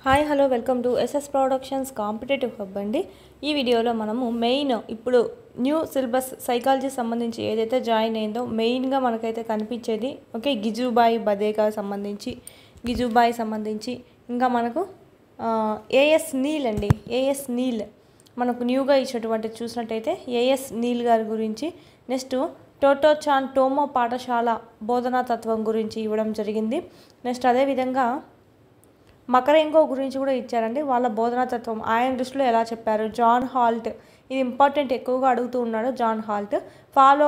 Hi hello welcome to SS productions competitive hub అండి. ఈ వీడియోలో మనము మెయిన్ ఇప్పుడు న్యూ సిలబస్ సైకాలజీ సంబంధించి ఏదైతే జాయిన్ అయిందో మెయిన్గా మనకైతే కనిపించేది ఓకే గిజుబాయి బదేకా సంబంధించి ఇంకా మనకు ఏఎస్ నీల్ అండి. ఏఎస్ నీల్ మనకు న్యూగా ఇచ్చినటువంటి చూసినట్టయితే ఏఎస్ నీల్ గారి గురించి, నెక్స్ట్ టోటోచాన్ టోమో పాఠశాల బోధనా తత్వం గురించి ఇవ్వడం జరిగింది. నెక్స్ట్ అదేవిధంగా మకరెంగో గురించి కూడా ఇచ్చారండి. వాళ్ళ బోధనా తత్వం ఆయన దృష్టిలో ఎలా చెప్పారు. జాన్ హాల్ట్ ఇది ఇంపార్టెంట్, ఎక్కువగా అడుగుతూ ఉన్నాడు. John Holt Paulo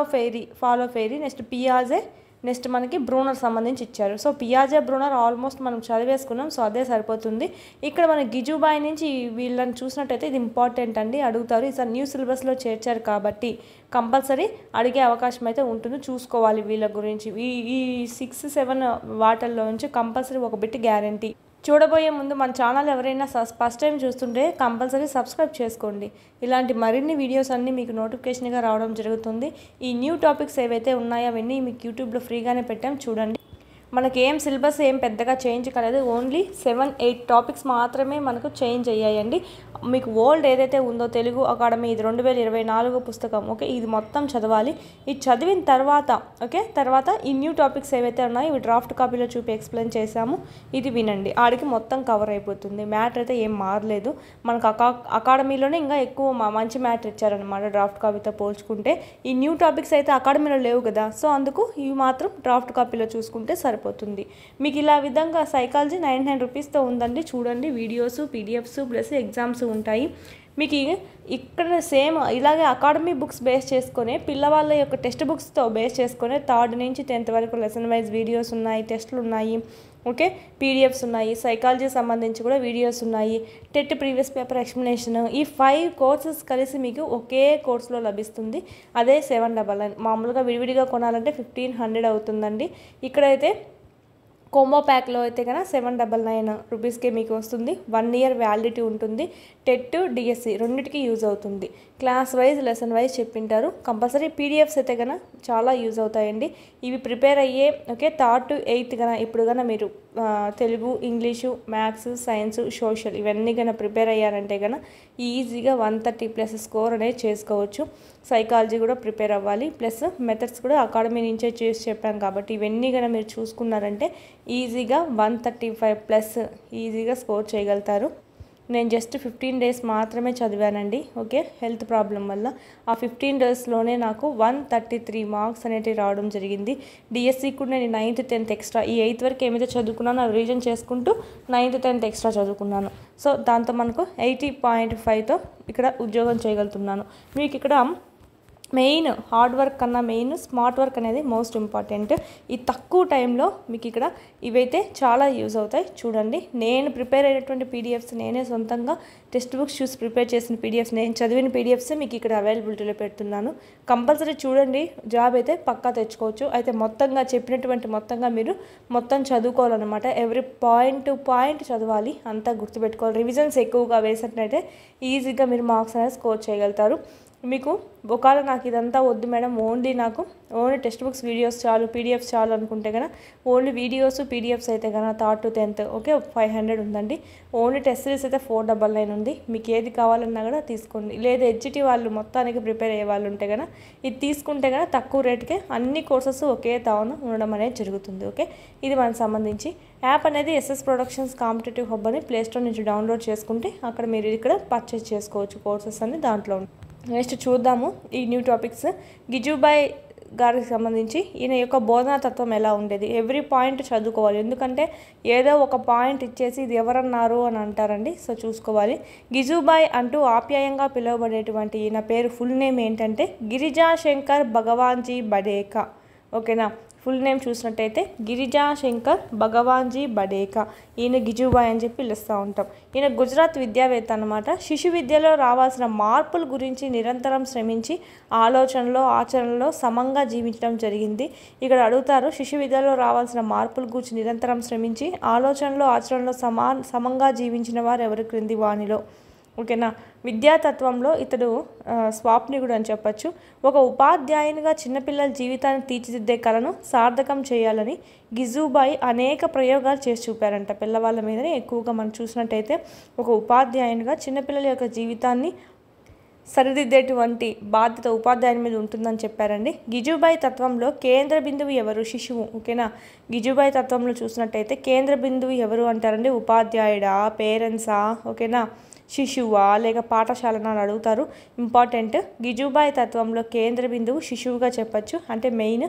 Freire next పియాజే, నెక్స్ట్ మనకి బ్రూనర్ సంబంధించి ఇచ్చారు. సో పియాజే బ్రూనర్ ఆల్మోస్ట్ మనం చదివేసుకున్నాం, సో అదే సరిపోతుంది. ఇక్కడ మన గిజుబాయి నుంచి వీళ్ళని చూసినట్టయితే ఇది ఇంపార్టెంట్ అండి, అడుగుతారు. ఈసారి న్యూ సిలబస్లో చేర్చారు కాబట్టి కంపల్సరీ అడిగే అవకాశం అయితే ఉంటుంది, చూసుకోవాలి వీళ్ళ గురించి. ఈ 6-7 వాటల్లో నుంచి కంపల్సరీ ఒక బిట్ గ్యారంటీ. చూడబోయే ముందు మన ఛానల్ ఎవరైనా ఫస్ట్ టైం చూస్తుంటే కంపల్సరీ సబ్స్క్రైబ్ చేసుకోండి. ఇలాంటి మరిన్ని వీడియోస్ అన్నీ మీకు నోటిఫికేషన్గా రావడం జరుగుతుంది. ఈ న్యూ టాపిక్స్ ఏవైతే ఉన్నాయో అవన్నీ మీకు యూట్యూబ్లో ఫ్రీగానే పెట్టాం, చూడండి. మనకి ఏం సిలబస్ ఏం పెద్దగా చేంజ్ కాలేదు, ఓన్లీ 7-8 టాపిక్స్ మాత్రమే మనకు చేంజ్ అయ్యాయండి. మీకు ఓల్డ్ ఏదైతే ఉందో తెలుగు అకాడమీ ఇది 2024 పుస్తకం ఓకే, ఇది మొత్తం చదవాలి. ఇది చదివిన తర్వాత ఈ న్యూ టాపిక్స్ ఏవైతే ఉన్నాయో ఇవి డ్రాఫ్ట్ కాపీలో చూపి ఎక్స్ప్లెయిన్ చేశాము, ఇది వినండి. ఆడికి మొత్తం కవర్ అయిపోతుంది. మ్యాటర్ అయితే ఏం మారలేదు. మనకు అకాడమీలోనే ఇంకా ఎక్కువ మంచి మ్యాటర్ ఇచ్చారనమాట డ్రాఫ్ట్ కాపీతో పోల్చుకుంటే. ఈ న్యూ టాపిక్స్ అయితే అకాడమీలో లేవు కదా, సో అందుకు ఇవి మాత్రం డ్రాఫ్ట్ కాపీలో చూసుకుంటే సరిపోతుంది. మీకు ఇలా విధంగా సైకాలజీ 99 రూపీస్తో ఉందండి. చూడండి, వీడియోస్ పీడిఎఫ్స్ ప్లస్ ఎగ్జామ్స్ ఉంటాయి. మీకు ఇక్కడ సేమ్ ఇలాగే అకాడమీ బుక్స్ బేస్ చేసుకొని పిల్లవాళ్ళ యొక్క టెక్స్ట్ బుక్స్తో బేస్ చేసుకొని 3rd నుంచి 10th వరకు లెసన్ వైజ్ వీడియోస్ ఉన్నాయి, టెస్టులు ఉన్నాయి ఓకే, పీడిఎఫ్స్ ఉన్నాయి, సైకాలజీ సంబంధించి కూడా వీడియోస్ ఉన్నాయి, టెట్ ప్రీవియస్ పేపర్ ఎక్స్ప్లెనేషన్. ఈ 5 కోర్సెస్ కలిసి మీకు ఒకే కోర్సులో లభిస్తుంది. అదే 799. మామూలుగా విడివిడిగా కొనాలంటే 1500 అవుతుందండి. ఇక్కడైతే కోంబో ప్యాక్లో అయితే కనుక 799 రూపీస్కే మీకు వస్తుంది. 1 ఇయర్ వ్యాలిడిటీ ఉంటుంది. టెట్ డిఎస్సి రెండింటికి యూజ్ అవుతుంది. క్లాస్ వైజ్ లెసన్ వైజ్ చెప్పింటారు. కంపల్సరీ పీడిఎఫ్స్ అయితే కనుక చాలా యూజ్ అవుతాయండి. ఇవి ప్రిపేర్ అయ్యే ఓకే 3rd to 8th కన్నా ఇప్పుడు కన్నా మీరు Telugu, English, maths, science, social ఇవన్నీ కన్నా ప్రిపేర్ అయ్యారంటే కనుక ఈజీగా 130+ స్కోర్ అనేది చేసుకోవచ్చు. సైకాలజీ కూడా ప్రిపేర్ అవ్వాలి, ప్లస్ మెథడ్స్ కూడా అకాడమీ నుంచే చేసి చెప్పాం కాబట్టి ఇవన్నీ కన్నా మీరు చూసుకున్నారంటే ఈజీగా 135+ ఈజీగా స్కోర్ చేయగలుగుతారు. నేను జస్ట్ 15 days మాత్రమే చదివానండి ఓకే, హెల్త్ ప్రాబ్లం వల్ల. ఆ 15 daysలోనే నాకు 133 మార్క్స్ అనేవి రావడం జరిగింది. డిఎస్సి కూడా నేను 9th 10th ఎక్స్ట్రా, ఈ 8th వరకు ఏమైతే చదువుకున్నానో అవి రివిజన్ చేసుకుంటూ 9th 10th ఎక్స్ట్రా చదువుకున్నాను. సో దాంతో మనకు 80.5తో ఇక్కడ ఉద్యోగం చేయగలుగుతున్నాను. మీకు ఇక్కడ మెయిన్ హార్డ్ వర్క్ కన్నా మెయిన్ స్మార్ట్ వర్క్ అనేది మోస్ట్ ఇంపార్టెంట్. ఈ తక్కువ టైంలో మీకు ఇక్కడ ఇవైతే చాలా యూజ్ అవుతాయి. చూడండి, నేను ప్రిపేర్ అయినటువంటి పీడిఎఫ్స్, నేనే సొంతంగా టెక్స్ట్ బుక్స్ చూసి ప్రిపేర్ చేసిన పీడిఎఫ్స్, నేను చదివిన పీడిఎఫ్స్ మీకు ఇక్కడ అవైలబిలిటీలో పెడుతున్నాను. కంపల్సరీ చూడండి, జాబ్ అయితే పక్కా తెచ్చుకోవచ్చు. అయితే మొత్తంగా మీరు మొత్తం చదువుకోవాలన్నమాట. ఎవ్రీ పాయింట్ టు పాయింట్ చదవాలి, అంతా గుర్తుపెట్టుకోవాలి. రివిజన్స్ ఎక్కువగా వేసినట్లయితే ఈజీగా మీరు మార్క్స్ అనేది స్కోర్ చేయగలుగుతారు. మీకు ఒకవేళ నాకు ఇదంతా వద్దు madam, only text books videos చాలు, పీడిఎఫ్స్ చాలు అనుకుంటే కనుక ఓన్లీ వీడియోస్ పీడిఎఫ్స్ అయితే కనుక 3rd to 10th ఓకే 500 ఉందండి. ఓన్లీ టెస్ట్ సిరీస్ అయితే 499 ఉంది. మీకు ఏది కావాలన్నా కూడా తీసుకోండి. లేదా హెచ్జిటి వాళ్ళు మొత్తానికి ప్రిపేర్ అయ్యే వాళ్ళు ఉంటే కనుక ఇది తీసుకుంటే కనుక తక్కువ రేటుకే అన్ని కోర్సెస్ ఒకే తావున ఉండడం అనేది జరుగుతుంది ఓకే. ఇది మనకు సంబంధించి యాప్ అనేది ఎస్ఎస్ ప్రొడక్షన్స్ కాంపిటేటివ్ హబ్ అని ప్లేస్టోర్ నుంచి డౌన్లోడ్ చేసుకుంటే అక్కడ మీరు ఇక్కడ పర్చేస్ చేసుకోవచ్చు కోర్సెస్ అన్ని దాంట్లో. నెక్స్ట్ చూద్దాము ఈ న్యూ టాపిక్స్. గిజుబాయి గారికి సంబంధించి ఈయన యొక్క బోధనా తత్వం ఎలా ఉండేది. ఎవ్రీ పాయింట్ చదువుకోవాలి, ఎందుకంటే ఏదో ఒక పాయింట్ ఇచ్చేసి ఇది ఎవరన్నారు అని అంటారండి. సో చూసుకోవాలి. గిజుబాయి అంటూ ఆప్యాయంగా పిలువబడేటువంటి ఈయన పేరు ఫుల్ నేమ్ ఏంటంటే గిరిజాశంకర్ భగవాన్జీ బడేకా ఓకేనా. ఫుల్ నేమ్ చూసినట్టయితే గిరిజాశంకర్ భగవాన్జీ బడేకా. ఈయన గిజుబాయి అని చెప్పి పిలుస్తూ ఉంటాం. ఈయన గుజరాత్ విద్యావేత్త అనమాట. శిశు విద్యలో రావాల్సిన మార్పుల గురించి నిరంతరం శ్రమించి ఆలోచనలో ఆచరణలో సమంగా జీవించడం జరిగింది. ఇక్కడ అడుగుతారు, శిశు విద్యలో రావాల్సిన మార్పుల గురించి నిరంతరం శ్రమించి ఆలోచనలో ఆచరణలో సమంగా జీవించిన వారు ఎవరు క్రింది వానిలో ఓకేనా. విద్యాతత్వంలో ఇతడు స్వాప్నికుడు అని చెప్పచ్చు. ఒక ఉపాధ్యాయునిగా చిన్నపిల్లల జీవితాన్ని తీర్చిదిద్దే కళను సార్థకం చేయాలని గిజుబాయి అనేక ప్రయోగాలు చేసి చూపారంట. పిల్లవాళ్ళ మీదనే ఎక్కువగా మనం చూసినట్టయితే ఒక ఉపాధ్యాయునిగా చిన్నపిల్లల యొక్క జీవితాన్ని సరిదిద్దేటువంటి బాధ్యత ఉపాధ్యాయుని మీద ఉంటుందని చెప్పారండి. గిజుబాయి తత్వంలో కేంద్ర బిందువు ఎవరు? శిశువు. ఓకేనా. గిజుబాయి తత్వంలో చూసినట్టయితే కేంద్ర బిందువు ఎవరు అంటారండి? ఉపాధ్యాయుడా, పేరెంట్సా, ఓకేనా, శిశువా లేక పాఠశాలన అని అడుగుతారు. ఇంపార్టెంట్. గిజుబాయి తత్వంలో కేంద్ర బిందువు శిశువుగా చెప్పచ్చు. అంటే మెయిన్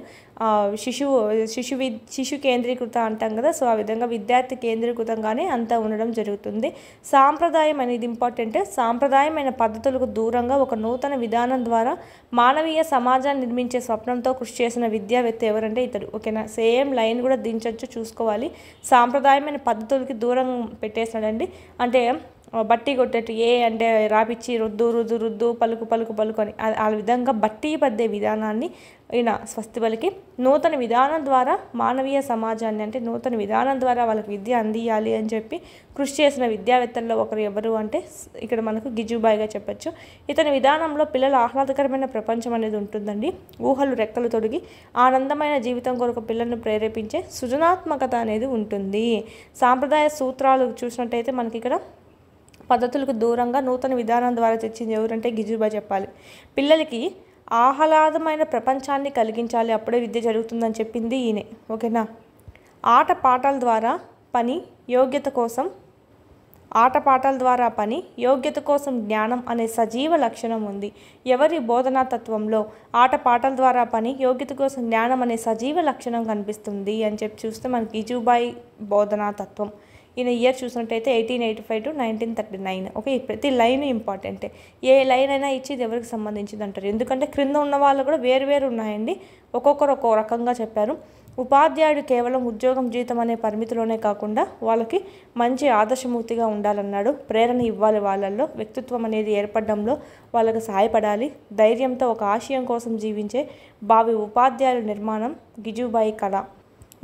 శిశు కేంద్రీకృత అంటాం కదా, సో ఆ విధంగా విద్యార్థి కేంద్రీకృతంగానే అంతా ఉండడం జరుగుతుంది. సాంప్రదాయం అనేది ఇంపార్టెంట్. సాంప్రదాయమైన పద్ధతులకు దూరంగా ఒక నూతన విధానం ద్వారా మానవీయ సమాజాన్ని నిర్మించే స్వప్నంతో కృషి చేసిన విద్యావేత్త ఎవరంటే ఇతడు. ఓకేనా. సేమ్ లైన్ కూడా దించొచ్చు, చూసుకోవాలి. సాంప్రదాయమైన పద్ధతులకి దూరం పెట్టేసాడండి. అంటే బట్టి కొట్టేట్టు ఏ అంటే రాపిచ్చి రుద్దు రుద్దు రుద్దు పలుకు పలుకు పలుకు అని ఆ విధంగా బట్టి పద్దే విధానాన్ని ఈయన స్వస్తి పలికి నూతన విధానం ద్వారా మానవీయ సమాజాన్ని అంటే నూతన విధానం ద్వారా వాళ్ళకి విద్య అందియాలి అని చెప్పి కృషి చేసిన విద్యావేత్తల్లో ఒకరు ఎవరు అంటే ఇక్కడ మనకు గిజుబాయిగా చెప్పచ్చు. ఇతని విధానంలో పిల్లల ఆహ్లాదకరమైన ప్రపంచం అనేది ఉంటుందండి. ఊహలు రెక్కలు తొడిగి ఆనందమైన జీవితం కొరకు పిల్లలను ప్రేరేపించే సృజనాత్మకత అనేది ఉంటుంది. సాంప్రదాయ సూత్రాలు చూసినట్టయితే మనకి ఇక్కడ పద్ధతులకు దూరంగా నూతన విధానం ద్వారా తెచ్చింది ఎవరంటే గిజుబాయి చెప్పాలి. పిల్లలకి ఆహ్లాదమైన ప్రపంచాన్ని కలిగించాలి, అప్పుడే విద్య జరుగుతుందని చెప్పింది ఈయనే. ఓకేనా. ఆటపాటల ద్వారా పని యోగ్యత కోసం జ్ఞానం అనే సజీవ లక్షణం ఉంది. ఎవరి బోధనా తత్వంలో ఆటపాటల ద్వారా పని యోగ్యత కోసం జ్ఞానం అనే సజీవ లక్షణం కనిపిస్తుంది అని చెప్పి చూస్తే మనకి గిజుబాయి బోధనా తత్వం. ఈయన ఇయర్ చూసినట్టయితే 1885 to 1939. ఓకే. ప్రతి లైన్ ఇంపార్టెంటే. ఏ లైన్ అయినా ఇచ్చి ఇది ఎవరికి సంబంధించింది అంటారు, ఎందుకంటే క్రింద ఉన్న వాళ్ళు కూడా వేరు ఉన్నాయండి, ఒక్కొక్కరు ఒక్కో రకంగా చెప్పారు. ఉపాధ్యాయుడు కేవలం ఉద్యోగం జీతం అనే పరిమితిలోనే కాకుండా వాళ్ళకి మంచి ఆదర్శమూర్తిగా ఉండాలన్నాడు. ప్రేరణ ఇవ్వాలి, వాళ్ళల్లో వ్యక్తిత్వం అనేది ఏర్పడడంలో వాళ్ళకి సహాయపడాలి. ధైర్యంతో ఒక ఆశయం కోసం జీవించే భావి ఉపాధ్యాయుల నిర్మాణం గిజుబాయి కళ.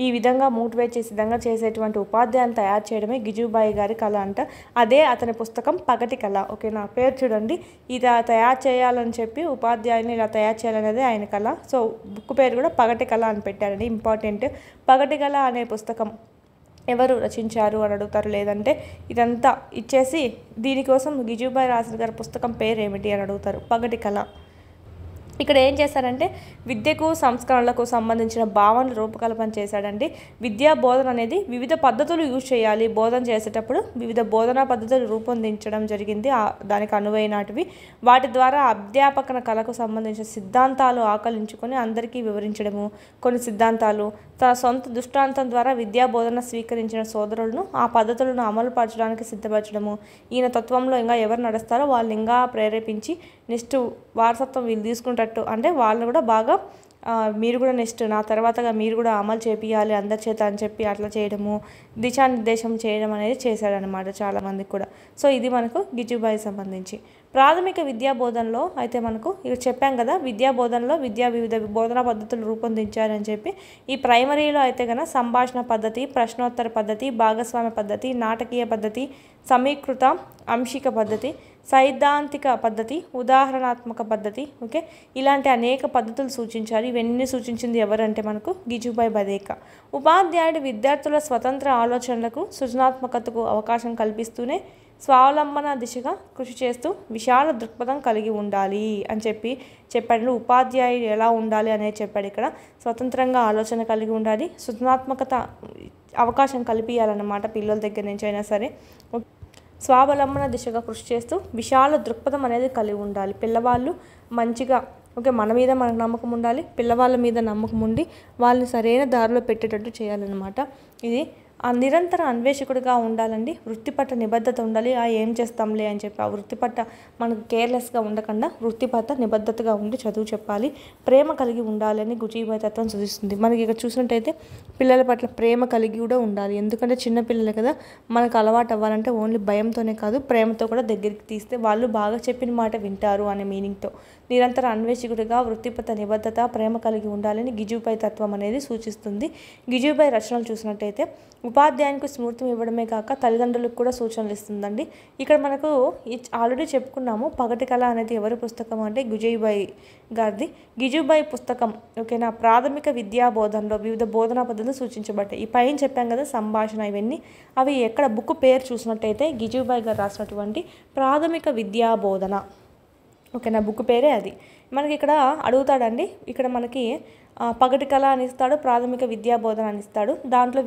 ఈ విధంగా మోటివేట్ చేసే విధంగా చేసేటువంటి ఉపాధ్యాయుని తయారు చేయడమే గిజుబాయి గారి కళ అంట. అదే అతని పుస్తకం పగటి కళ. ఓకేనా. పేరు చూడండి, ఇది తయారు చేయాలని చెప్పి ఉపాధ్యాయుని ఇలా తయారు చేయాలనేది ఆయన కళ. సో బుక్ పేరు కూడా పగటి కళ అని పెట్టారండి. ఇంపార్టెంట్. పగటి కళ అనే పుస్తకం ఎవరు రచించారు అని అడుగుతారు, లేదంటే ఇదంతా ఇచ్చేసి దీనికోసం గిజుబాయి రాసిన గారి పుస్తకం పేరు ఏమిటి అని అడుగుతారు. పగటి కళ. ఇక్కడ ఏం చేశారంటే విద్యకు సంస్కరణలకు సంబంధించిన భావనలు రూపకల్పన చేశాడండి. విద్యా బోధన అనేది వివిధ పద్ధతులు యూజ్ చేయాలి. బోధన చేసేటప్పుడు వివిధ బోధనా పద్ధతులు రూపొందించడం జరిగింది, దానికి అనువైనటివి. వాటి ద్వారా అధ్యాపకన కళకు సంబంధించిన సిద్ధాంతాలు ఆకలించుకొని అందరికీ వివరించడము, కొన్ని సిద్ధాంతాలు తన సొంత దృష్టాంతం ద్వారా విద్యా బోధన స్వీకరించిన సోదరులను ఆ పద్ధతులను అమలుపరచడానికి సిద్ధపరచడము. ఈయన తత్వంలో ఇంకా ఎవరు నడుస్తారో వాళ్ళు ఇంకా ప్రేరేపించి నెక్స్ట్ వారసత్వం వీళ్ళు తీసుకుంటట్టు, అంటే వాళ్ళు కూడా బాగా మీరు కూడా నెక్స్ట్ నా తర్వాతగా మీరు కూడా అమలు చేపియాలి అందరి చేత అని చెప్పి అట్లా చేయడము, దిశానిర్దేశం చేయడం అనేది చేశాడనమాట చాలామందికి కూడా. సో ఇది మనకు గిజుబాయి సంబంధించి. ప్రాథమిక విద్యా బోధనలో అయితే మనకు ఇక్కడ చెప్పాం కదా, విద్యా బోధనలో వివిధ బోధనా పద్ధతులు రూపొందించారని చెప్పి. ఈ ప్రైమరీలో అయితే కనుక సంభాషణ పద్ధతి, ప్రశ్నోత్తర పద్ధతి, భాగస్వామ్య పద్ధతి, నాటకీయ పద్ధతి, సమీకృత అంశిక పద్ధతి, సైద్ధాంతిక పద్ధతి, ఉదాహరణాత్మక పద్ధతి, ఓకే, ఇలాంటి అనేక పద్ధతులు సూచించారు. ఇవన్నీ సూచించింది ఎవరంటే మనకు గిజుబాయి బదేకా. ఉపాధ్యాయుడు విద్యార్థుల స్వతంత్ర ఆలోచనలకు సృజనాత్మకతకు అవకాశం కల్పిస్తూనే స్వావలంబన దిశగా కృషి చేస్తూ విశాల దృక్పథం కలిగి ఉండాలి అని చెప్పాడు. ఉపాధ్యాయుడు ఎలా ఉండాలి అనేది చెప్పాడు ఇక్కడ. స్వతంత్రంగా ఆలోచన కలిగి ఉండాలి, సృజనాత్మకత అవకాశం కల్పించాలన్నమాట పిల్లల దగ్గర నుంచి అయినా సరే. స్వావలంబన దిశగా కృషి చేస్తూ విశాల దృక్పథం అనేది కలిగి ఉండాలి. పిల్లవాళ్ళు మంచిగా ఓకే మన మీద మనకు నమ్మకం ఉండాలి, పిల్లవాళ్ళ మీద నమ్మకం ఉండి వాళ్ళని సరైన దారిలో పెట్టేటట్టు చేయాలన్నమాట. ఇది నిరంతర అన్వేషకుడిగా ఉండాలండి. వృత్తి పట్ల నిబద్ధత ఉండాలి. ఏం చేస్తాంలే అని చెప్పి ఆ వృత్తి పట్ల మనకు కేర్లెస్గా ఉండకుండా వృత్తి పట్ల నిబద్ధతగా ఉండి చదువు చెప్పాలి. ప్రేమ కలిగి ఉండాలని గిజుబాయి తత్వం సూచిస్తుంది. మనకి ఇక్కడ చూసినట్టయితే పిల్లల పట్ల ప్రేమ కలిగి కూడా ఉండాలి. ఎందుకంటే చిన్నపిల్లలే కదా, మనకు అలవాటు అవ్వాలంటే ఓన్లీ భయంతోనే కాదు ప్రేమతో కూడా దగ్గరికి తీస్తే వాళ్ళు బాగా చెప్పిన మాట వింటారు అనే మీనింగ్తో నిరంతర అన్వేషకుడిగా వృత్తిపత నిబద్ధత, ప్రేమ కలిగి ఉండాలని గిజుబాయి తత్వం అనేది సూచిస్తుంది. గిజుబాయి రచనలు చూసినట్టయితే ఉపాధ్యాయునికి స్మృతి ఇవ్వడమే కాక తల్లిదండ్రులకు కూడా సూచనలు ఇస్తుందండి. ఇక్కడ మనకు ఆల్రెడీ చెప్పుకున్నాము. పగటి కళ అనేది ఎవరి పుస్తకం అంటే గిజుబాయి గారిది. గిజుబాయి పుస్తకం ఓకేనా. ప్రాథమిక విద్యా బోధనలో వివిధ బోధనా పద్ధతులు సూచించబడ్డాయి. ఈ పైన చెప్పాం కదా సంభాషణ ఇవన్నీ, అవి ఎక్కడ బుక్ పేరు చూసినట్టయితే గిజుబాయి గారు రాసినటువంటి ప్రాథమిక విద్యా బోధన ఓకేనా, బుక్ పేరే అది. మనకి ఇక్కడ అడుగుతాడండి, ఇక్కడ మనకి పగటి కళ అని ఇస్తాడు, ప్రాథమిక విద్యా బోధన అని ఇస్తాడు. దాంట్లో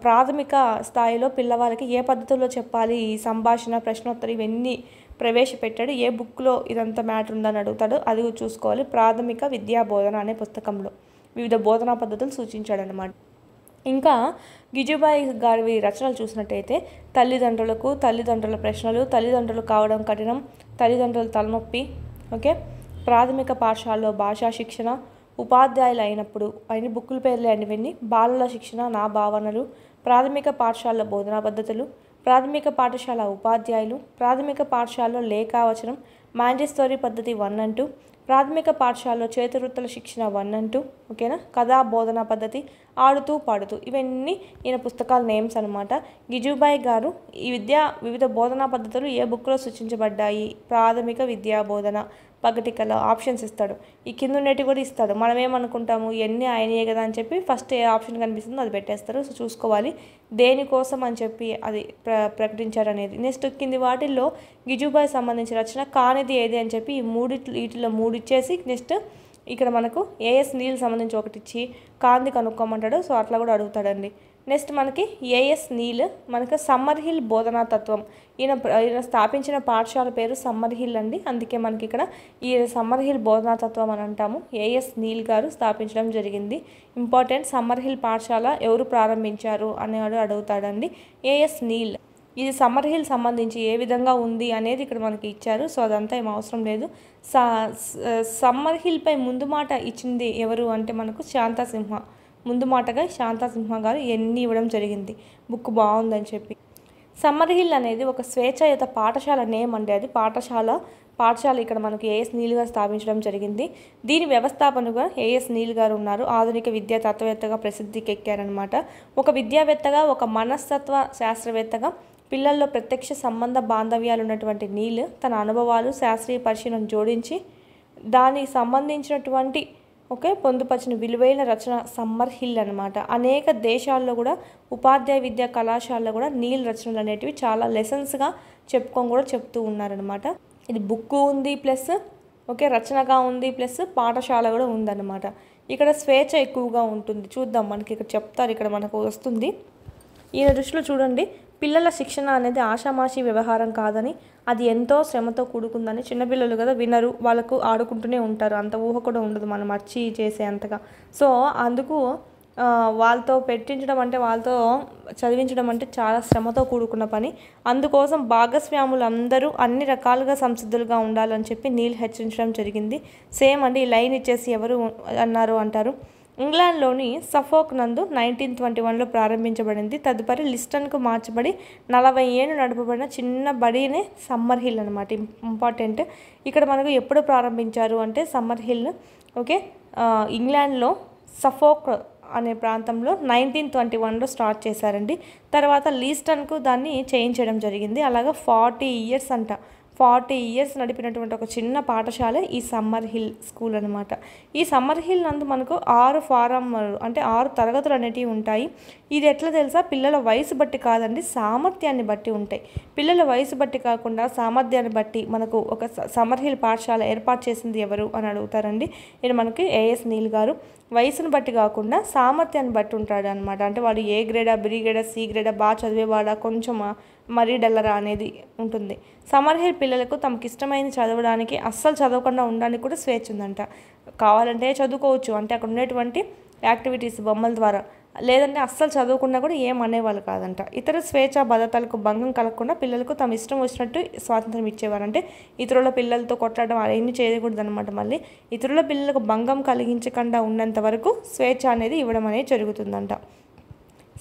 ప్రాథమిక స్థాయిలో పిల్లవాళ్ళకి ఏ పద్ధతుల్లో చెప్పాలి, ఈ సంభాషణ ప్రశ్నోత్తరం ఇవన్నీ ప్రవేశపెట్టాడు. ఏ బుక్లో ఇదంతా మ్యాటర్ ఉందని అడుగుతాడు, అది చూసుకోవాలి. ప్రాథమిక విద్యా బోధన అనే పుస్తకంలో వివిధ బోధనా పద్ధతులు సూచించాడు అన్నమాట. ఇంకా గిజుబాయి గారి రచనలు చూసినట్టయితే తల్లిదండ్రుల ప్రశ్నలు, తల్లిదండ్రులు కావడం కఠినం, తల్లిదండ్రుల తలనొప్పి, ఓకే, ప్రాథమిక పాఠశాలలో భాషా శిక్షణ, ఉపాధ్యాయులు అయినప్పుడు అయిన బుక్కుల పేర్లే అనివన్నీ, బాలల శిక్షణ, నా భావనలు, ప్రాథమిక పాఠశాలలో బోధనా పద్ధతులు, ప్రాథమిక పాఠశాల ఉపాధ్యాయులు, ప్రాథమిక పాఠశాలలో లేఖావచనం, మాంటిసోరీ పద్ధతి 1 and 2, ప్రాథమిక పాఠశాలలో చేతివృత్తుల శిక్షణ 1 and 2, ఓకేనా, కథా బోధనా పద్ధతి, ఆడుతూ పాడుతూ, ఇవన్నీ ఈయన పుస్తకాల నేమ్స్ అనమాట. గిజుబాయి గారు ఈ వివిధ బోధనా పద్ధతులు ఏ బుక్లో సూచించబడ్డాయి, ప్రాథమిక విద్యా బోధన, పగటి కళ ఆప్షన్స్ ఇస్తాడు. ఈ కింద ఉన్నట్టు కూడా ఇస్తాడు. మనం ఏమనుకుంటాము ఇవన్నీ ఆయనయే కదా అని చెప్పి ఫస్ట్ ఏ ఆప్షన్ కనిపిస్తుందో అది పెట్టేస్తారు. సో చూసుకోవాలి దేనికోసం అని చెప్పి అది ప్రకటించారనేది. నెక్స్ట్ కింది వాటిల్లో గిజుబాయి సంబంధించిన రచన కానిది ఏది అని చెప్పి వీటిలో 3 ఇచ్చేసి నెక్స్ట్ ఇక్కడ మనకు ఏఎస్ నీల్ సంబంధించి ఒకటి ఇచ్చి కాంది కనుక్కోమంటాడు. సో అట్లా కూడా అడుగుతాడండి. నెక్స్ట్ మనకి ఏఎస్ నీల్ మనకు సమ్మర్ హిల్ బోధనా తత్వం, ఈయన స్థాపించిన పాఠశాల పేరు సమ్మర్ హిల్ అండి. అందుకే మనకి ఇక్కడ ఈ సమ్మర్ హిల్ బోధనా తత్వం అని అంటాము. ఏఎస్ నీల్ గారు స్థాపించడం జరిగింది. ఇంపార్టెంట్, సమ్మర్ హిల్ పాఠశాల ఎవరు ప్రారంభించారు అనేవాడు అడుగుతాడండి. ఏఎస్ నీల్. ఇది సమ్మర్ హిల్ సంబంధించి ఏ విధంగా ఉంది అనేది ఇక్కడ మనకి ఇచ్చారు. సో అదంతా ఏం అవసరం లేదు. సమ్మర్ హిల్పై ముందు మాట ఇచ్చింది ఎవరు అంటే మనకు శాంతాసింహ. ముందు మాటగా శాంతాసింహ గారు ఎన్ని ఇవ్వడం జరిగింది. బుక్ బాగుందని చెప్పి. సమ్మర్ హిల్ అనేది ఒక స్వేచ్ఛాయుత పాఠశాల నేమ్ అండి. అది పాఠశాల ఇక్కడ మనకు ఏఎస్ నీల్ గారు స్థాపించడం జరిగింది. దీని వ్యవస్థాపనగా ఏఎస్ నీల్ గారు ఉన్నారు. ఆధునిక విద్యా తత్వవేత్తగా ప్రసిద్ధికి ఎక్కారనమాట. ఒక విద్యావేత్తగా, ఒక మనస్తత్వ శాస్త్రవేత్తగా పిల్లల్లో ప్రత్యక్ష సంబంధ బాంధవ్యాలు ఉన్నటువంటి నీల్ తన అనుభవాలు, శాస్త్రీయ పరిశీలన జోడించి దానికి సంబంధించినటువంటి పొందుపరిచిన విలువైన రచన సమ్మర్ హిల్ అనమాట. అనేక దేశాల్లో కూడా ఉపాధ్యాయ విద్యా కళాశాలలో కూడా నీల్ రచనలు అనేటివి చాలా లెసన్స్గా చెప్తూ ఉన్నారనమాట. ఇది బుక్ ఉంది ప్లస్ రచనగా ఉంది ప్లస్ పాఠశాల కూడా ఉందన్నమాట. ఇక్కడ స్వేచ్ఛ ఎక్కువగా ఉంటుంది. చూద్దాం, మనకి ఇక్కడ చెప్తారు, ఇక్కడ మనకు వస్తుంది. ఈయన దృష్టిలో చూడండి, పిల్లల శిక్షణ అనేది ఆషామాషి వ్యవహారం కాదని, అది ఎంతో శ్రమతో కూడుకుందని. చిన్నపిల్లలు కదా, వినరు, వాళ్ళకు ఆడుకుంటూనే ఉంటారు, అంత ఊహ కూడా ఉండదు మనం మర్చి చేసే అంతగా. సో అందుకు వాళ్ళతో పెట్టించడం అంటే, వాళ్ళతో చదివించడం అంటే చాలా శ్రమతో కూడుకున్న పని. అందుకోసం భాగస్వాములు అందరూ అన్ని రకాలుగా సంసిద్ధులుగా ఉండాలని చెప్పి నీల్ హెచ్చరించడం జరిగింది. సేమ్ అండి, ఈ లైన్ ఇచ్చేసి ఎవరు అన్నారు అంటారు. ఇంగ్లాండ్లోని సఫోక్ నందు 1921లో ప్రారంభించబడింది. తదుపరి లిస్టన్కు మార్చబడి 40 ఏళ్ళు నడపబడిన చిన్న బడినే సమ్మర్ హిల్ అనమాట. ఇంపార్టెంట్, ఇక్కడ మనకు ఎప్పుడు ప్రారంభించారు అంటే సమ్మర్ హిల్ ఇంగ్లాండ్లో సఫోక్ అనే ప్రాంతంలో 1921లో స్టార్ట్ చేశారండి. తర్వాత లీస్టన్కు దాన్ని చేయించడం జరిగింది. అలాగా 40 ఇయర్స్ అంట. 40 ఇయర్స్ నడిపినటువంటి ఒక చిన్న పాఠశాల ఈ సమ్మర్ హిల్ స్కూల్ అనమాట. ఈ సమ్మర్ హిల్ నందు మనకు 6 ఫారంలు అంటే 6 తరగతులు అనేటివి ఉంటాయి. ఇది ఎట్లా తెలుసా, పిల్లల వయసు బట్టి కాదండి, సామర్థ్యాన్ని బట్టి ఉంటాయి. పిల్లల వయసు బట్టి కాకుండా సామర్థ్యాన్ని బట్టి మనకు ఒక సమ్మర్ హిల్ పాఠశాల ఏర్పాటు చేసింది ఎవరు అని అడుగుతారండి. ఇది మనకి ఏఎస్ నీల్ గారు. వయసును బట్టి కాకుండా సామర్థ్యాన్ని బట్టి ఉంటాడు అనమాట. అంటే వాడు ఏ గ్రేడా, బి గ్రేడా, సి గ్రేడా, బాగా చదివేవాడా, కొంచెం మరీ డల్లరా అనేది ఉంటుంది. సమ్మర్ హిల్ పిల్లలకు తమకు ఇష్టమైన చదవడానికి, అస్సలు చదవకుండా ఉండడానికి కూడా స్వేచ్ఛ ఉందంట. కావాలంటే చదువుకోవచ్చు, అంటే అక్కడ ఉండేటువంటి యాక్టివిటీస్ బొమ్మల ద్వారా, లేదంటే అస్సలు చదవకుండా కూడా ఏం అనేవాళ్ళు కాదంట. ఇతర స్వేచ్ఛ భద్రతలకు భంగం కలగకుండా పిల్లలకు తమ ఇష్టం వచ్చినట్టు స్వాతంత్రం ఇచ్చేవారు. అంటే ఇతరుల పిల్లలతో కొట్టడం అవన్నీ చేయకూడదు అనమాట. మళ్ళీ ఇతరుల పిల్లలకు భంగం కలిగించకుండా ఉన్నంత వరకు స్వేచ్ఛ అనేది ఇవ్వడం అనేది జరుగుతుందంట.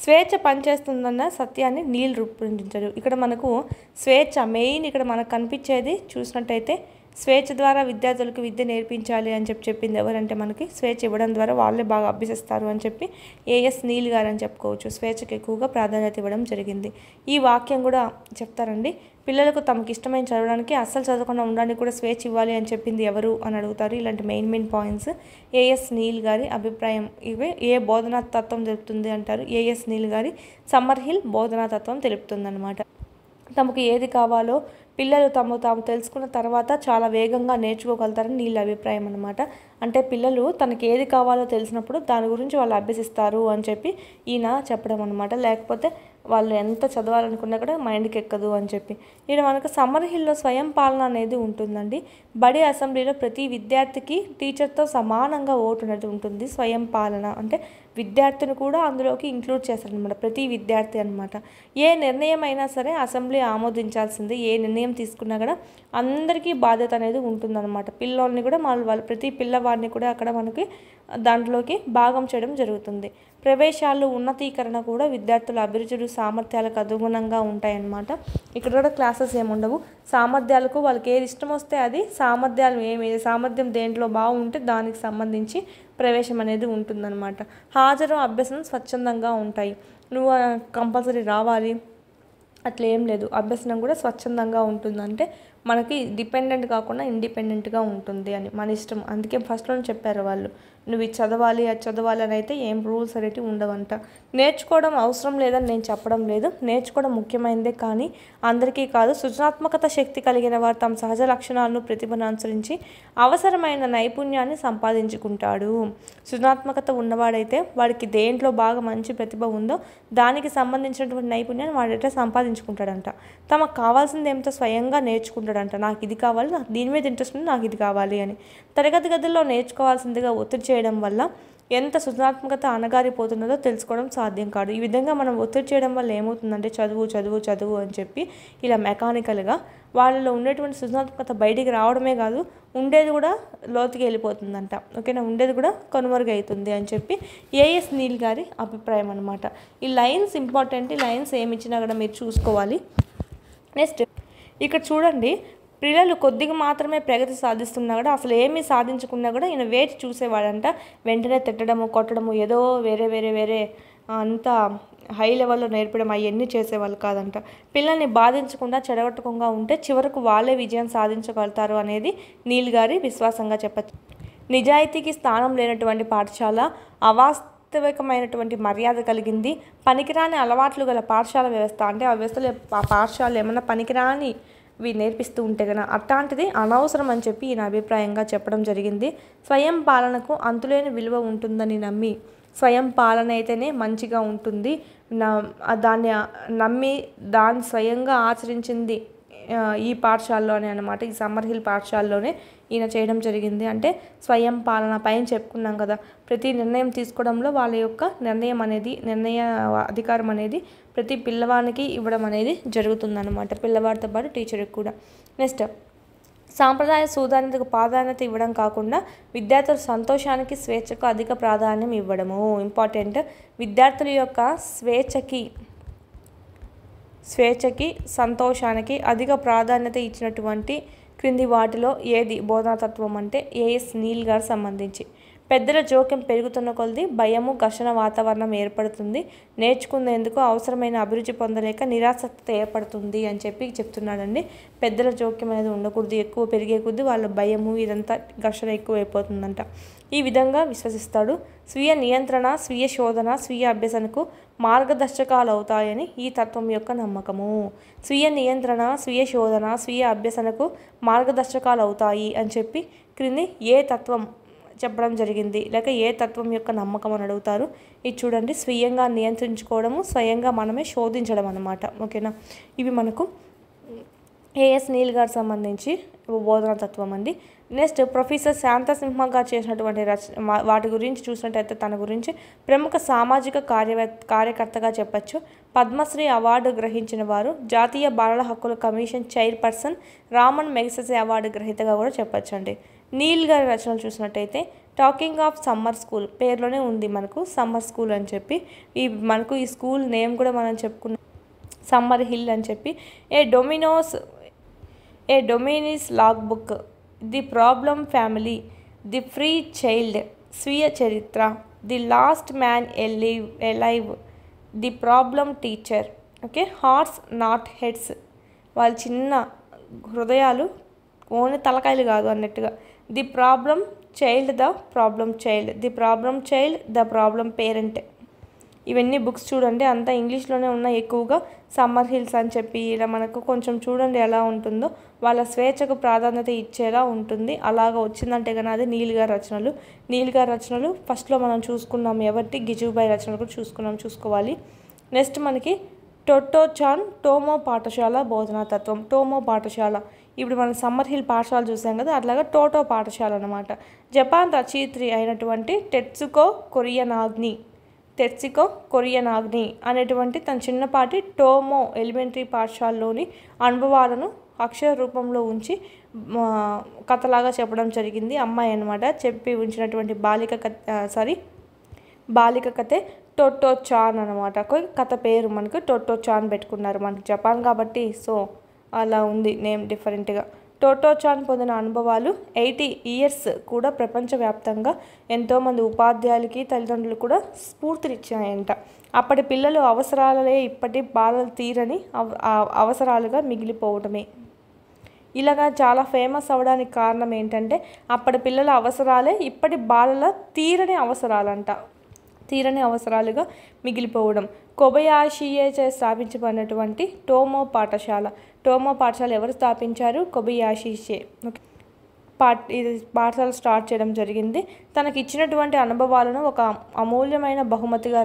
స్వేచ్ఛ పనిచేస్తుందన్న సత్యాన్ని నీల్ రూపొందించారు. ఇక్కడ మనకు స్వేచ్ఛ మెయిన్, ఇక్కడ మనకు కనిపించేది చూసినట్టయితే స్వేచ్ఛ ద్వారా విద్యార్థులకు విద్య నేర్పించాలి అని చెప్పింది ఎవరంటే మనకి స్వేచ్ఛ ఇవ్వడం ద్వారా వాళ్ళే బాగా అభ్యసిస్తారు అని చెప్పి ఏఎస్ నీల్ గారు అని చెప్పుకోవచ్చు. స్వేచ్ఛకు ఎక్కువగా ప్రాధాన్యత ఇవ్వడం జరిగింది. ఈ వాక్యం కూడా చెప్తారండి. పిల్లలకు తమకు ఇష్టమైన చదవడానికి అస్సలు చదవకుండా ఉండడానికి కూడా స్వేచ్ఛ ఇవ్వాలి అని చెప్పింది ఎవరు అని అడుగుతారు. ఇలాంటి మెయిన్ పాయింట్స్ ఏఎస్ నీల్ గారి అభిప్రాయం ఇవే. ఏ బోధనా తత్వం తెలుపుతుంది అంటారు. ఏఎస్ నీల్ గారి సమ్మర్ హిల్ బోధనా తత్వం తెలుపుతుంది అనమాట. తమకు ఏది కావాలో పిల్లలు తాము తెలుసుకున్న తర్వాత చాలా వేగంగా నేర్చుకోగలుగుతారని నీళ్ళ అభిప్రాయం అనమాట. అంటే పిల్లలు తనకి ఏది కావాలో తెలిసినప్పుడు దాని గురించి వాళ్ళు అభ్యసిస్తారు అని చెప్పి ఈయన చెప్పడం అనమాట. లేకపోతే వాళ్ళు ఎంత చదవాలనుకున్నా కూడా మైండ్కి ఎక్కదు అని చెప్పి. ఇక్కడ మనకు సమ్మర్ హిల్లో స్వయం పాలన అనేది ఉంటుందండి. బడి అసెంబ్లీలో ప్రతి విద్యార్థికి టీచర్తో సమానంగా ఓటు అనేది ఉంటుంది. స్వయం పాలన అంటే విద్యార్థిని కూడా అందులోకి ఇంక్లూడ్ చేస్తారనమాట. ప్రతి విద్యార్థి అనమాట. ఏ నిర్ణయం అయినా సరే అసెంబ్లీ ఆమోదించాల్సింది. ఏ నిర్ణయం తీసుకున్నా కూడా అందరికీ బాధ్యత అనేది ఉంటుందన్నమాట. పిల్లోల్ని కూడా వాళ్ళు ప్రతి పిల్లవాడిని కూడా అక్కడ మనకి దాంట్లోకి భాగం చేయడం జరుగుతుంది. ప్రవేశాలు ఉన్నతీకరణ కూడా విద్యార్థుల అభిరుచులు సామర్థ్యాలకు అనుగుణంగా ఉంటాయన్నమాట. ఇక్కడ కూడా క్లాసెస్ ఏముండవు. సామర్థ్యాలకు వాళ్ళకి ఏది ఇష్టం వస్తే అది సామర్థ్యం దేంట్లో బాగుంటే దానికి సంబంధించి ప్రవేశం అనేది ఉంటుందన్నమాట. హాజరు అభ్యసనం స్వచ్ఛందంగా ఉంటాయి. నువ్వు కంపల్సరీ రావాలి అట్లా ఏం లేదు. అభ్యసనం కూడా స్వచ్ఛందంగా ఉంటుందంటే మనకి డిపెండెంట్ కాకుండా ఇండిపెండెంట్గా ఉంటుంది అని మన ఇష్టం. అందుకే ఫస్ట్లోనే చెప్పారు వాళ్ళు, నువ్వు ఇది చదవాలి అది చదవాలి అని అయితే ఏం రూల్స్ అనేవి ఉండవంట. నేర్చుకోవడం అవసరం లేదని నేను చెప్పడం లేదు. నేర్చుకోవడం ముఖ్యమైనదే, కానీ అందరికీ కాదు. సృజనాత్మకత శక్తి కలిగిన వారు తమ సహజ లక్షణాలను ప్రతిభను అనుసరించి అవసరమైన నైపుణ్యాన్ని సంపాదించుకుంటాడు. సృజనాత్మకత ఉన్నవాడైతే వాడికి దేంట్లో బాగా మంచి ప్రతిభ ఉందో దానికి సంబంధించినటువంటి నైపుణ్యాన్ని వాడైతే సంపాదించుకుంటాడంట. తమకు కావాల్సింది ఏమిటో స్వయంగా నేర్చుకుంటాడంట. నాకు ఇది కావాలి, నాకు దీని మీద ఇంట్రెస్ట్ ఉంది, నాకు ఇది కావాలి అని. తరగతి గదుల్లో నేర్చుకోవాల్సిందిగా ఒత్తిడి చేయడం వల్ల ఎంత సృజనాత్మకత అణగారిపోతున్నదో తెలుసుకోవడం సాధ్యం కాదు. ఈ విధంగా మనం ఒత్తిడి చేయడం వల్ల ఏమవుతుందంటే చదువు అని చెప్పి ఇలా మెకానికల్గా వాళ్ళలో ఉండేటువంటి సృజనాత్మకత బయటికి రావడమే కాదు, ఉండేది కూడా లోతుకి వెళ్ళిపోతుందంట. ఓకేనా, ఉండేది కూడా కనుమరుగవుతుంది అని చెప్పి ఏఎస్ నీల్ గారి అభిప్రాయం అనమాట. ఈ లైన్స్ ఇంపార్టెంట్. ఈ లైన్స్ ఏమి ఇచ్చినా కూడా మీరు చూసుకోవాలి. నెక్స్ట్ ఇక్కడ చూడండి, పిల్లలు కొద్దిగా మాత్రమే ప్రగతి సాధిస్తున్నా కూడా అసలు ఏమీ సాధించకున్నా కూడా ఈయన వేచి చూసేవాడంట. వెంటనే తిట్టడము కొట్టడము ఏదో వేరే అంతా హై లెవెల్లో నేర్పడం అవన్నీ చేసేవాళ్ళు కాదంట. పిల్లల్ని బాధించకుండా చెడగొట్టకుండా ఉంటే చివరకు వాళ్ళే విజయం సాధించగలుగుతారు అనేది నీల్ గారి విశ్వాసంగా చెప్పచ్చు. నిజాయితీకి స్థానం లేనటువంటి పాఠశాల అవాస్తవికమైనటువంటి మర్యాద కలిగింది. పనికిరాని అలవాట్లు గల పాఠశాల వ్యవస్థ అంటే ఆ వ్యవస్థలో ఆ పాఠశాల ఏమన్నా పనికిరాని నేర్పిస్తూ ఉంటే కనుక అట్లాంటిది అనవసరం అని చెప్పి ఈయన అభిప్రాయంగా చెప్పడం జరిగింది. స్వయం పాలనకు అంతులేని విలువ ఉంటుందని నమ్మి స్వయం పాలన అయితేనే మంచిగా ఉంటుంది. దాన్ని నమ్మి దాన్ని స్వయంగా ఆచరించింది ఈ పాఠశాలలోనే అనమాట. ఈ సమ్మర్ హిల్ పాఠశాలలోనే ఈయన చేయడం జరిగింది. అంటే స్వయం పాలన పైన చెప్పుకున్నాం కదా, ప్రతి నిర్ణయం తీసుకోవడంలో వాళ్ళ యొక్క నిర్ణయ అధికారం అనేది ప్రతి పిల్లవానికి ఇవ్వడం అనేది జరుగుతుందన్నమాట. పిల్లవాడితో పాటు టీచర్కి కూడా. నెక్స్ట్ సాంప్రదాయ సూదాన్యతకు ప్రాధాన్యత ఇవ్వడం కాకుండా విద్యార్థుల సంతోషానికి స్వేచ్ఛకు అధిక ప్రాధాన్యం ఇవ్వడము ఇంపార్టెంట్. విద్యార్థుల యొక్క స్వేచ్ఛకి సంతోషానికి అధిక ప్రాధాన్యత ఇచ్చినటువంటి క్రింది వాటిలో ఏది బోధనాతత్వం అంటే ఏఎస్ నీల్ గారు సంబంధించి. పెద్దల జోక్యం పెరుగుతున్న కొలది భయము ఘర్షణ వాతావరణం ఏర్పడుతుంది. నేర్చుకునేందుకు అవసరమైన అభిరుచి పొందలేక నిరాసక్తత ఏర్పడుతుంది అని చెప్పి చెప్తున్నాడండి. పెద్దల జోక్యం అనేది ఉండకూడదు. ఎక్కువ పెరిగే కొద్దీ వాళ్ళ భయము ఇదంతా ఘర్షణ ఎక్కువ అయిపోతుందంట. ఈ విధంగా విశ్వసిస్తాడు. స్వీయ నియంత్రణ, స్వీయ శోధన, స్వీయ అభ్యసనకు మార్గదర్శకాలు అవుతాయని ఈ తత్వం యొక్క నమ్మకము. స్వీయ నియంత్రణ, స్వీయ శోధన, స్వీయ అభ్యసనకు మార్గదర్శకాలు అవుతాయి అని చెప్పి క్రింది ఏ తత్వం చెప్పడం జరిగింది, లేక ఏ తత్వం యొక్క నమ్మకం అని అడుగుతారు. ఇది చూడండి, స్వీయంగా నియంత్రించుకోవడము, స్వయంగా మనమే శోధించడం అన్నమాట. ఓకేనా, ఇవి మనకు ఏఎస్ నీల్ గారు సంబంధించి బోధనా తత్వం అండి. నెక్స్ట్ ప్రొఫెసర్ శాంతసింహ గారు చేసినటువంటి వాటి గురించి చూసినట్టయితే తన గురించి ప్రముఖ సామాజిక కార్యకర్తగా చెప్పచ్చు. పద్మశ్రీ అవార్డు గ్రహించిన వారు, జాతీయ బాలల హక్కుల commission chairperson, Ramon Magsaysay award గ్రహీతగా కూడా చెప్పచ్చు అండి. నీల్ గారి రచనలు చూసినట్టయితే టాకింగ్ ఆఫ్ సమ్మర్ స్కూల్ పేరులోనే ఉంది మనకు సమ్మర్ స్కూల్ అని చెప్పి. మనకు ఈ స్కూల్ నేమ్ కూడా మనం చెప్పుకున్నాం, సమ్మర్ హిల్ అని చెప్పి. A Dominie's log book the problem family, the free child, స్వీయ చరిత్ర, the last man alive, the problem teacher. Okay, hearts not heads, వాళ్ళ చిన్న హృదయాలు ఓన్లీ తలకాయలు కాదు అన్నట్టుగా. The problem child, the problem child, the problem child, the problem parent. ఇవన్నీ books చూడండి అంతా ఇంగ్లీష్లోనే ఉన్నాయి ఎక్కువగా. సమ్మర్ హిల్స్ అని చెప్పి ఇలా మనకు కొంచెం చూడండి ఎలా ఉంటుందో, వాళ్ళ స్వేచ్ఛకు ప్రాధాన్యత ఇచ్చేలా ఉంటుంది. అలాగా వచ్చిందంటే కన్నా అది నీల్ గారి రచనలు. నీల్ గారి రచనలు ఫస్ట్లో మనం చూసుకున్నాం, ఎవరికి గిజుబాయి రచనలు కూడా చూసుకోవాలి. నెక్స్ట్ మనకి టోటో-చాన్ టోమో పాఠశాల బోధనా తత్వం. టోమో పాఠశాల, ఇప్పుడు మనం సమ్మర్ హిల్ పాఠశాల చూసాం కదా, అట్లాగా టోటో పాఠశాల అనమాట. జపాన్ రచయిత్రి అయినటువంటి టెట్సుకో కొరియనాగ్ని అనేటువంటి తన చిన్నపాటి టోమో ఎలిమెంటరీ పాఠశాలలోని అనుభవాలను అక్షర రూపంలో ఉంచి కథలాగా చెప్పడం జరిగింది. అమ్మాయి అనమాట చెప్పి ఉంచినటువంటి బాలిక కథే టోటో-చాన్ అనమాట. కథ పేరు మనకు టోటో-చాన్ పెట్టుకున్నారు, మనకి జపాన్ కాబట్టి సో అలా ఉంది నేమ్ డిఫరెంట్గా. టోటో-చాన్ పొందిన అనుభవాలు 80 ఇయర్స్ కూడా ప్రపంచవ్యాప్తంగా ఎంతోమంది ఉపాధ్యాయులకి తల్లిదండ్రులు కూడా స్ఫూర్తినిచ్చాయంట. అప్పటి పిల్లలు అవసరాలే ఇప్పటి బాలలు తీరని అవసరాలుగా మిగిలిపోవటమే. ఇలాగా చాలా ఫేమస్ అవ్వడానికి కారణం ఏంటంటే అప్పటి పిల్లల అవసరాలే ఇప్పటి బాలల తీరని అవసరాలుగా మిగిలిపోవడం. కొబయాషియే స్థాపించబడినటువంటి టోమో పాఠశాల ఎవరు స్థాపించారు? కొబయాషియే. ఇది పాఠశాల స్టార్ట్ చేయడం జరిగింది. తనకి ఇచ్చినటువంటి అనుభవాలను ఒక అమూల్యమైన బహుమతిగా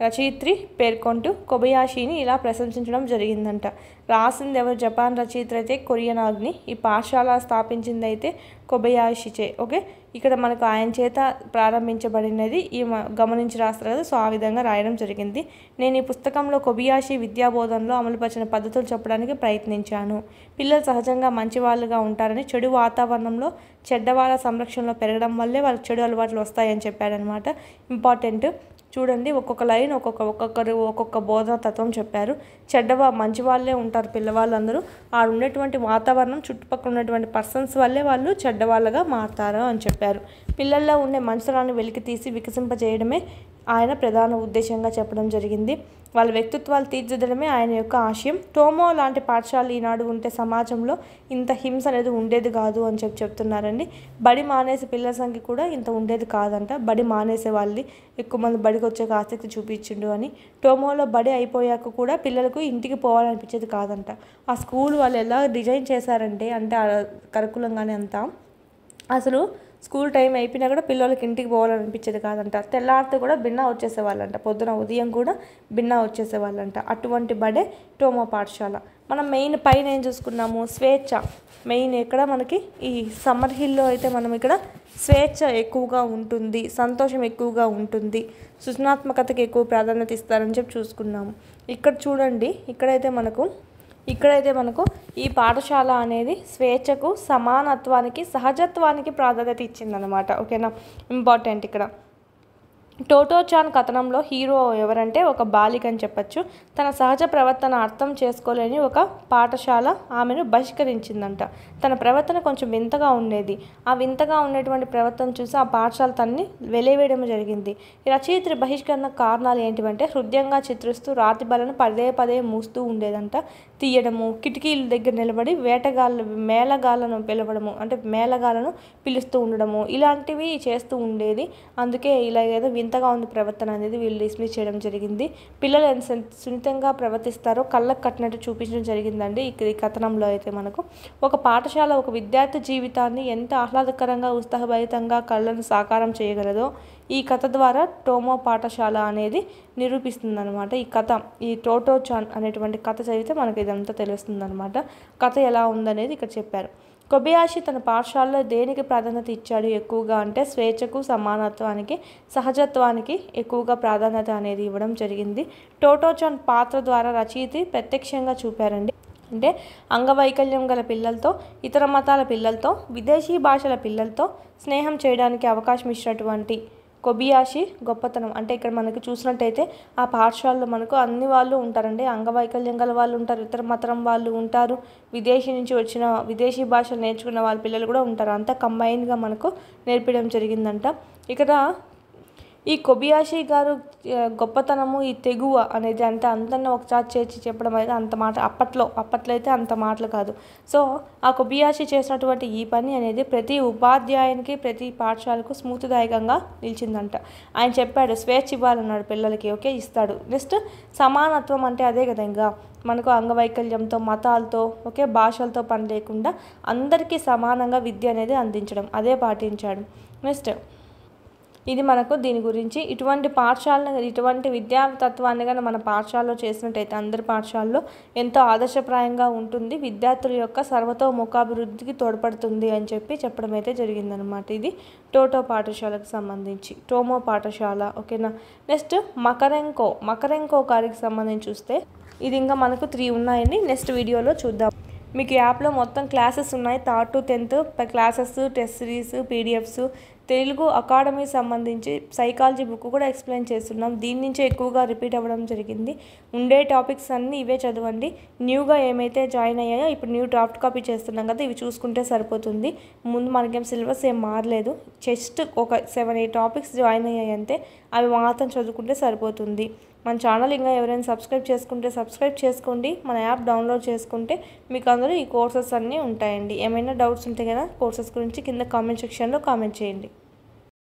రచయిత్రి పేర్కొంటూ కొబయాషిని ఇలా ప్రశంసించడం జరిగిందంట. రాసింది ఎవరు? జపాన్ రచయిత్రి అయితే కొరియనాగ్ని. ఈ పాఠశాల స్థాపించింది అయితే కొబయాషిచే. ఓకే, ఇక్కడ మనకు ఆయన చేత ప్రారంభించబడినది ఈ గమనించి రాస్తారు కదా, సో ఆ విధంగా రాయడం జరిగింది. నేను ఈ పుస్తకంలో కొబయాషి విద్యాబోధనలో అమలుపరిచిన పద్ధతులు చెప్పడానికి ప్రయత్నించాను. పిల్లలు సహజంగా మంచివాళ్ళుగా ఉంటారని, చెడు వాతావరణంలో చెడ్డవాళ్ళ సంరక్షణలో పెరగడం వల్లే వాళ్ళకి చెడు అలవాట్లు వస్తాయని చెప్పాడనమాట. ఇంపార్టెంట్ చూడండి, ఒక్కొక్క లైన్ ఒక్కొక్క బోధన తత్వం చెప్పారు. మంచి వాళ్ళే ఉంటారు పిల్లవాళ్ళందరూ, ఆ ఉన్నటువంటి వాతావరణం చుట్టుపక్కల ఉన్నటువంటి పర్సన్స్ వల్లే వాళ్ళు చెడ్డవాళ్ళగా మారుతారు అని చెప్పారు. పిల్లల్లో ఉండే మంచితనాన్ని వెలికి తీసి వికసింపజేయడమే ఆయన ప్రధాన ఉద్దేశంగా చెప్పడం జరిగింది. వాళ్ళ వ్యక్తిత్వాలు తీర్చిదిద్దడమే ఆయన యొక్క ఆశయం. టోమో లాంటి పాఠశాలలు ఈనాడు ఉంటే సమాజంలో ఇంత హింస అనేది ఉండేది కాదు అని చెప్తున్నారండి. బడి మానేసే పిల్లల సంఖ్య కూడా ఇంత ఉండేది కాదంట. బడి మానేసే వాళ్ళని ఎక్కువ మంది బడికి వచ్చే ఆసక్తి చూపించిండు అని. టోమోలో బడి అయిపోయాక కూడా పిల్లలకు ఇంటికి పోవాలనిపించేది కాదంట. ఆ స్కూల్ వాళ్ళు ఎలా డిజైన్ చేశారంటే కరికులం కానీ అంతా అసలు స్కూల్ టైం అయిపోయినా కూడా పిల్లలకి ఇంటికి పోవాలనిపించేది కాదంట. తెల్లారితే కూడా బిన్నా వచ్చేసేవాళ్ళంట, పొద్దున ఉదయం కూడా బిన్నా వచ్చేసేవాళ్ళంట. అటువంటి బడే టోమో పాఠశాల. మనం మెయిన్ పైన ఏం చూసుకున్నాము? స్వేచ్ఛ. మెయిన్ ఇక్కడ మనకి ఈ సమ్మర్ హిల్లో అయితే మనం ఇక్కడ స్వేచ్ఛ ఎక్కువగా ఉంటుంది, సంతోషం ఎక్కువగా ఉంటుంది, సృజనాత్మకతకి ఎక్కువ ప్రాధాన్యత ఇస్తారని చెప్పి చూసుకున్నాము. ఇక్కడ చూడండి, ఇక్కడైతే మనకు ఈ పాఠశాల అనేది స్వేచ్ఛకు, సమానత్వానికి, సహజత్వానికి ప్రాధాన్యత ఇచ్చిందనమాట. ఓకేనా, ఇంపార్టెంట్ ఇక్కడ. టోటో-చాన్ కథనంలో హీరో ఎవరంటే ఒక బాలిక అని చెప్పచ్చు. తన సహజ ప్రవర్తన అర్థం చేసుకోలేని ఒక పాఠశాల ఆమెను బహిష్కరించిందంట. తన ప్రవర్తన కొంచెం వింతగా ఉండేది. ఆ వింతగా ఉండేటువంటి ప్రవర్తన చూసి ఆ పాఠశాల తనని వెలివేయడం జరిగింది. ఈ రచయిత్రి బహిష్కరణ కారణాలు ఏంటివంటే హృదయంగా చిత్రిస్తూ రాతి బలను పదే మూస్తూ ఉండేదంట. తీయడము, కిటికీల దగ్గర నిలబడి మేళగాలను పిలుస్తూ ఉండడము, ఇలాంటివి చేస్తూ ఉండేది. అందుకే ఇలా ఏదో వింతగా ఉంది ప్రవర్తన అనేది వీళ్ళు డిస్మిస్ చేయడం జరిగింది. పిల్లలు ఎంత సున్నితంగా ప్రవర్తిస్తారో కళ్ళకు కట్టినట్టు చూపించడం జరిగిందండి ఈ కథనంలో. అయితే మనకు ఒక పాఠశాల ఒక విద్యార్థి జీవితాన్ని ఎంత ఆహ్లాదకరంగా, ఉత్సాహభరితంగా కళ్ళను సాకారం చేయగలదో ఈ కథ ద్వారా టోమో పాఠశాల అనేది నిరూపిస్తుందన్నమాట. ఈ టోటో-చాన్ అనేటువంటి కథ చదివితే మనకి ఇదంతా తెలుస్తుందన్నమాట. కథ ఎలా ఉందనేది ఇక్కడ చెప్పారు. కొబయాషి తన పాఠశాలలో దేనికి ప్రాధాన్యత ఇచ్చాడు ఎక్కువగా అంటే స్వేచ్ఛకు, సమానత్వానికి, సహజత్వానికి ఎక్కువగా ప్రాధాన్యత అనేది ఇవ్వడం జరిగింది. టోటో-చాన్ పాత్ర ద్వారా రచయిత ప్రత్యక్షంగా చూపారండి. అంటే అంగవైకల్యం గల పిల్లలతో, ఇతర మతాల పిల్లలతో, విదేశీ భాషల పిల్లలతో స్నేహం చేయడానికి అవకాశం ఇచ్చినటువంటి కొబియాషి గొప్పతనం అంటే ఇక్కడ మనకి చూసినట్టయితే ఆ పాఠశాలలో మనకు అన్ని వాళ్ళు ఉంటారండి. అంగవైకల్యం గల వాళ్ళు ఉంటారు, ఇతర మతం వాళ్ళు ఉంటారు, విదేశీ నుంచి వచ్చిన విదేశీ భాషలు నేర్చుకున్న వాళ్ళ పిల్లలు కూడా ఉంటారు. అంతా కంబైన్డ్గా మనకు నేర్పించడం జరిగిందంట. ఇక్కడ ఈ కొబియాషి గారు గొప్పతనము, ఈ తెగువ అనేది అంటే అందరినీ ఒకసారి చేర్చి చెప్పడం అనేది అంత మాట అప్పట్లో అయితే అంత మాటలు కాదు. సో ఆ కొబియాషి చేసినటువంటి ఈ పని అనేది ప్రతి ఉపాధ్యాయునికి, ప్రతి పాఠశాలకు స్ఫూర్తిదాయకంగా నిలిచిందంట. ఆయన చెప్పాడు స్వేచ్ఛ ఇవ్వాలన్నాడు పిల్లలకి. ఓకే, ఇస్తాడు. నెక్స్ట్ సమానత్వం అంటే అదే కదా, ఇంకా మనకు అంగవైకల్యంతో, మతాలతో, ఓకే, భాషలతో పని లేకుండా అందరికీ సమానంగా విద్య అనేది అందించడం, అదే పాటించాడు. నెక్స్ట్ ఇది మనకు దీని గురించి ఇటువంటి పాఠశాలను, ఇటువంటి విద్యాతత్వాన్ని కానీ మన పాఠశాలలో చేసినట్టయితే అందరి పాఠశాలలో ఎంతో ఆదర్శప్రాయంగా ఉంటుంది, విద్యార్థుల యొక్క సర్వతోముఖాభివృద్ధికి తోడ్పడుతుంది అని చెప్పడం అయితే జరిగిందనమాట. ఇది టోటో పాఠశాలకు సంబంధించి, టోమో పాఠశాల. ఓకేనా. నెక్స్ట్ మకరెంకో గారికి సంబంధించి చూస్తే ఇది ఇంకా మనకు 3 ఉన్నాయండి. నెక్స్ట్ వీడియోలో చూద్దాం. మీకు యాప్లో మొత్తం క్లాసెస్ ఉన్నాయి. 3rd to 10th classes, test series, PDFs, Telugu academy సంబంధించి సైకాలజీ బుక్ కూడా ఎక్స్ప్లెయిన్ చేస్తున్నాం. దీని నుంచే ఎక్కువగా రిపీట్ అవ్వడం జరిగింది. ఉండే టాపిక్స్ అన్నీ ఇవే చదవండి. న్యూగా ఏమైతే జాయిన్ అయ్యాయో ఇప్పుడు న్యూ డ్రాఫ్ట్ కాపీ చేస్తున్నాం కదా, ఇవి చూసుకుంటే సరిపోతుంది. ముందు మనకేం సిలబస్ ఏం మారలేదు, జస్ట్ ఒక 7-8 టాపిక్స్ జాయిన్ అయ్యాయి అంతే. అవి మాత్రం చదువుకుంటే సరిపోతుంది. మన ఛానల్ ఇంకా ఎవరైనా సబ్స్క్రైబ్ చేసుకుంటే సబ్స్క్రైబ్ చేసుకోండి. మన యాప్ డౌన్లోడ్ చేసుకుంటే మీకు అందులో ఈ కోర్సెస్ అన్నీ ఉంటాయండి. ఏమైనా డౌట్స్ ఉంటే కదా కోర్సెస్ గురించి కింద కామెంట్ సెక్షన్లో కామెంట్ చేయండి.